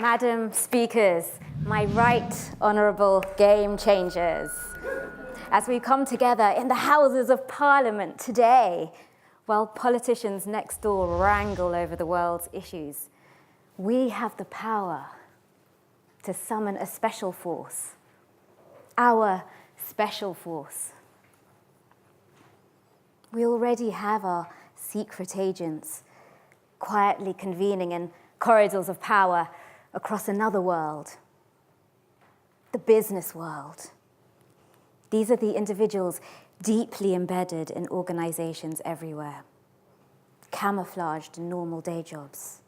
Madam Speakers, my right honourable game changers, as we come together in the Houses of Parliament today, while politicians next door wrangle over the world's issues, we have the power to summon a special force, our special force. We already have our secret agents quietly convening in corridors of power across another world, the business world. These are the individuals deeply embedded in organizations everywhere, camouflaged in normal day jobs,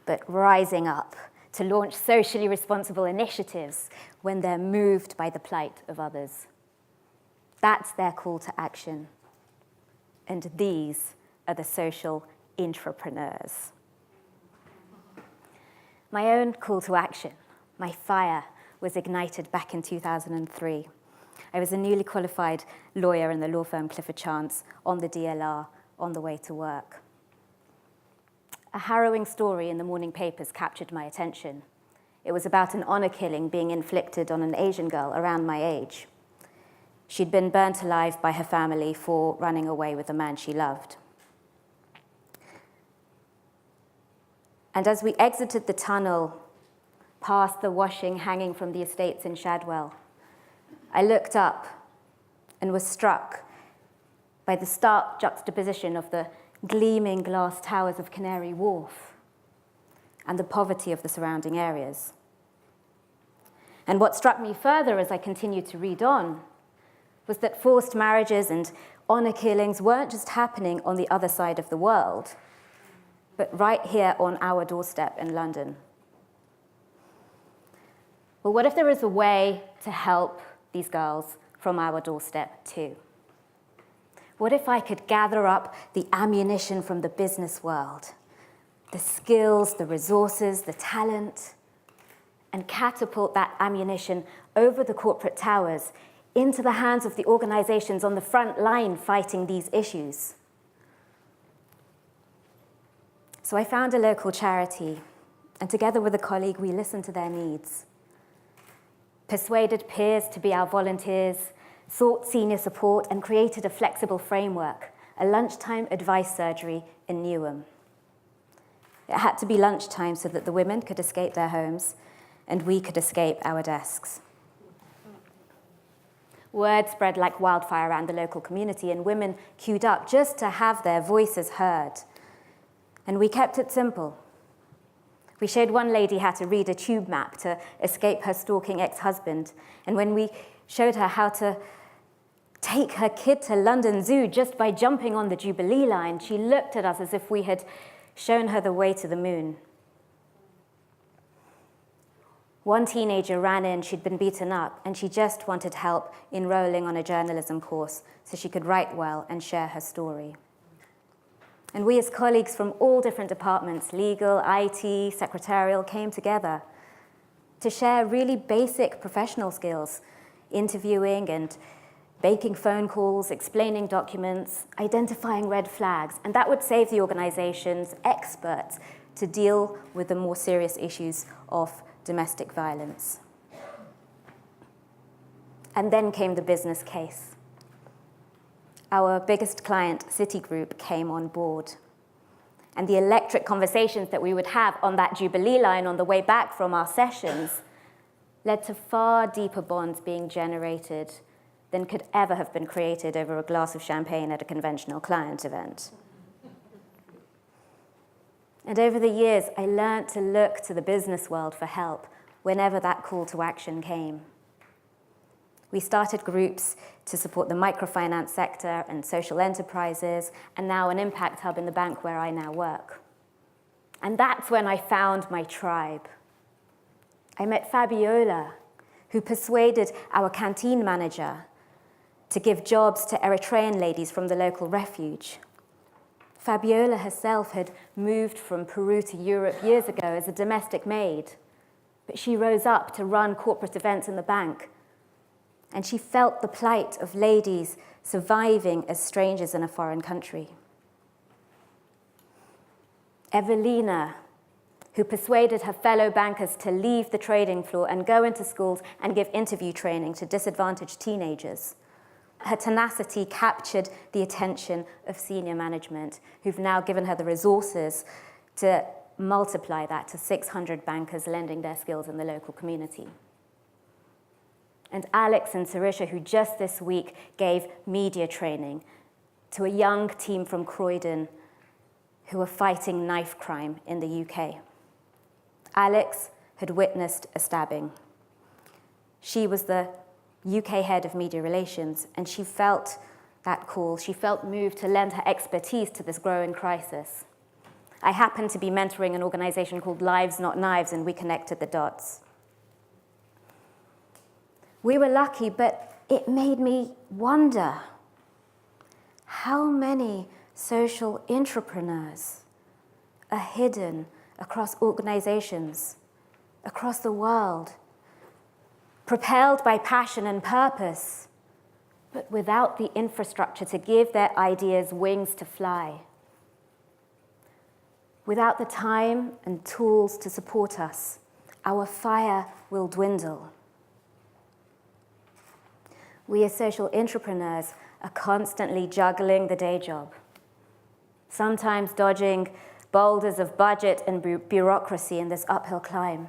but rising up to launch socially responsible initiatives when they're moved by the plight of others. That's their call to action. And these are the social intrapreneurs. My own call to action, my fire, was ignited back in 2003. I was a newly qualified lawyer in the law firm Clifford Chance on the DLR on the way to work. A harrowing story in the morning papers captured my attention. It was about an honor killing being inflicted on an Asian girl around my age. She'd been burnt alive by her family for running away with a man she loved. And as we exited the tunnel, past the washing hanging from the estates in Shadwell, I looked up and was struck by the stark juxtaposition of the gleaming glass towers of Canary Wharf and the poverty of the surrounding areas. And what struck me further as I continued to read on was that forced marriages and honor killings weren't just happening on the other side of the world, but right here on our doorstep in London. Well, what if there is a way to help these girls from our doorstep too? What if I could gather up the ammunition from the business world, the skills, the resources, the talent, and catapult that ammunition over the corporate towers into the hands of the organizations on the front line fighting these issues? So I found a local charity, and together with a colleague, we listened to their needs, persuaded peers to be our volunteers, sought senior support, and created a flexible framework, a lunchtime advice surgery in Newham. It had to be lunchtime so that the women could escape their homes and we could escape our desks. Word spread like wildfire around the local community, and women queued up just to have their voices heard. And we kept it simple. We showed one lady how to read a tube map to escape her stalking ex-husband. And when we showed her how to take her kid to London Zoo just by jumping on the Jubilee line, she looked at us as if we had shown her the way to the moon. One teenager ran in, she'd been beaten up, and she just wanted help enrolling on a journalism course so she could write well and share her story. And we as colleagues from all different departments, legal, IT, secretarial, came together to share really basic professional skills, interviewing and making phone calls, explaining documents, identifying red flags, and that would save the organization's experts to deal with the more serious issues of domestic violence. And then came the business case. Our biggest client, Citigroup, came on board. And the electric conversations that we would have on that Jubilee line on the way back from our sessions led to far deeper bonds being generated than could ever have been created over a glass of champagne at a conventional client event. And over the years, I learned to look to the business world for help whenever that call to action came. We started groups to support the microfinance sector and social enterprises, and now an impact hub in the bank where I now work. And that's when I found my tribe. I met Fabiola, who persuaded our canteen manager to give jobs to Eritrean ladies from the local refuge. Fabiola herself had moved from Peru to Europe years ago as a domestic maid, but she rose up to run corporate events in the bank. And she felt the plight of ladies surviving as strangers in a foreign country. Evelina, who persuaded her fellow bankers to leave the trading floor and go into schools and give interview training to disadvantaged teenagers. Her tenacity captured the attention of senior management, who've now given her the resources to multiply that to 600 bankers lending their skills in the local community. And Alex and Sarisha, who just this week gave media training to a young team from Croydon who were fighting knife crime in the UK. Alex had witnessed a stabbing. She was the UK head of media relations, and she felt that call. She felt moved to lend her expertise to this growing crisis. I happened to be mentoring an organization called Lives Not Knives, and we connected the dots. We were lucky, but it made me wonder how many social entrepreneurs are hidden across organizations, across the world, propelled by passion and purpose, but without the infrastructure to give their ideas wings to fly, without the time and tools to support us. Our fire will dwindle. We as social entrepreneurs are constantly juggling the day job, sometimes dodging boulders of budget and bureaucracy in this uphill climb.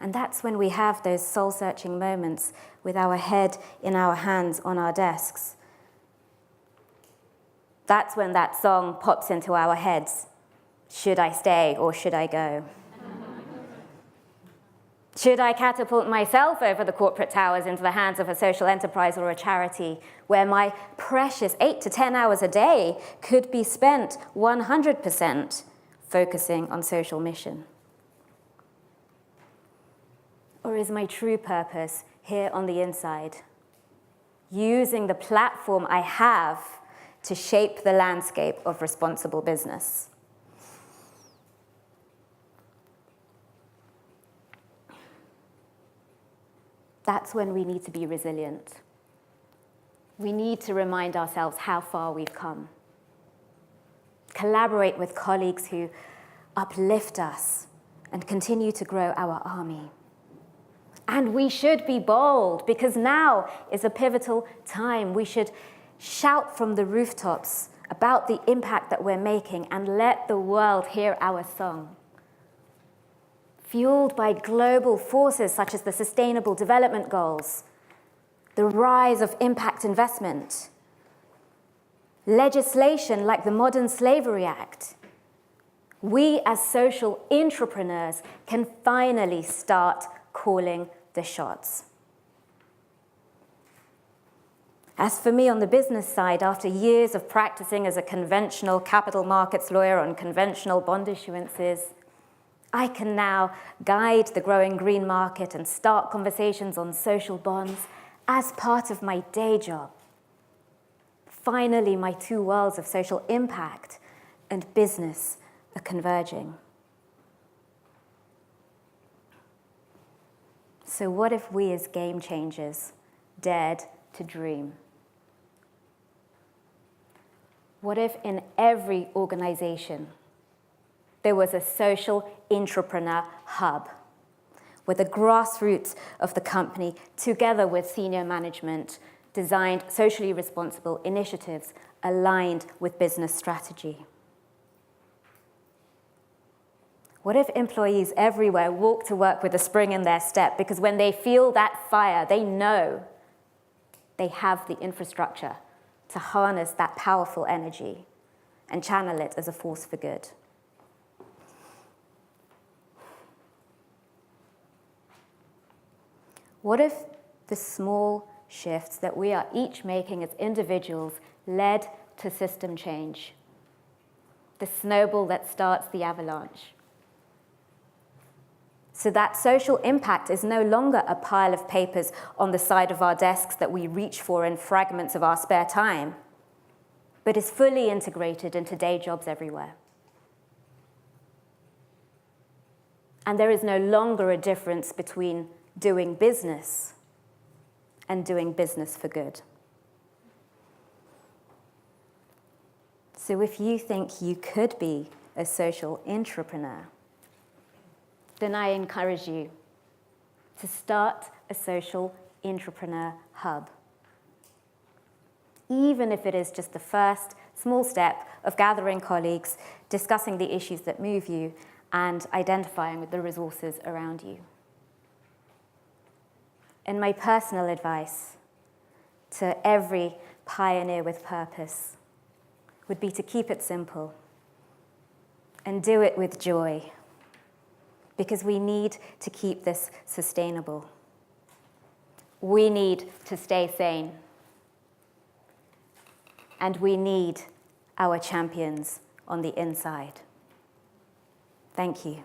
And that's when we have those soul-searching moments with our head in our hands on our desks. That's when that song pops into our heads. Should I stay or should I go? Should I catapult myself over the corporate towers into the hands of a social enterprise or a charity where my precious 8 to 10 hours a day could be spent 100% focusing on social mission? Or is my true purpose here on the inside, using the platform I have to shape the landscape of responsible business? That's when we need to be resilient. We need to remind ourselves how far we've come. Collaborate with colleagues who uplift us and continue to grow our army. And we should be bold, because now is a pivotal time. We should shout from the rooftops about the impact that we're making and let the world hear our song. Fueled by global forces such as the Sustainable Development Goals, the rise of impact investment, legislation like the Modern Slavery Act, we as social entrepreneurs can finally start calling the shots. As for me on the business side, after years of practicing as a conventional capital markets lawyer on conventional bond issuances, I can now guide the growing green market and start conversations on social bonds as part of my day job. Finally, my two worlds of social impact and business are converging. So what if we as game changers dared to dream? What if in every organization there was a social Intrapreneur Hub, where the grassroots of the company, together with senior management, designed socially responsible initiatives aligned with business strategy? What if employees everywhere walk to work with a spring in their step, because when they feel that fire, they know they have the infrastructure to harness that powerful energy and channel it as a force for good? What if the small shifts that we are each making as individuals led to system change? The snowball that starts the avalanche. So that social impact is no longer a pile of papers on the side of our desks that we reach for in fragments of our spare time, but is fully integrated into day jobs everywhere. And there is no longer a difference between doing business and doing business for good. So if you think you could be a social intrapreneur, then I encourage you to start a social intrapreneur hub. Even if it is just the first small step of gathering colleagues, discussing the issues that move you, and identifying with the resources around you. And my personal advice to every pioneer with purpose would be to keep it simple and do it with joy, because we need to keep this sustainable. We need to stay sane. And we need our champions on the inside. Thank you.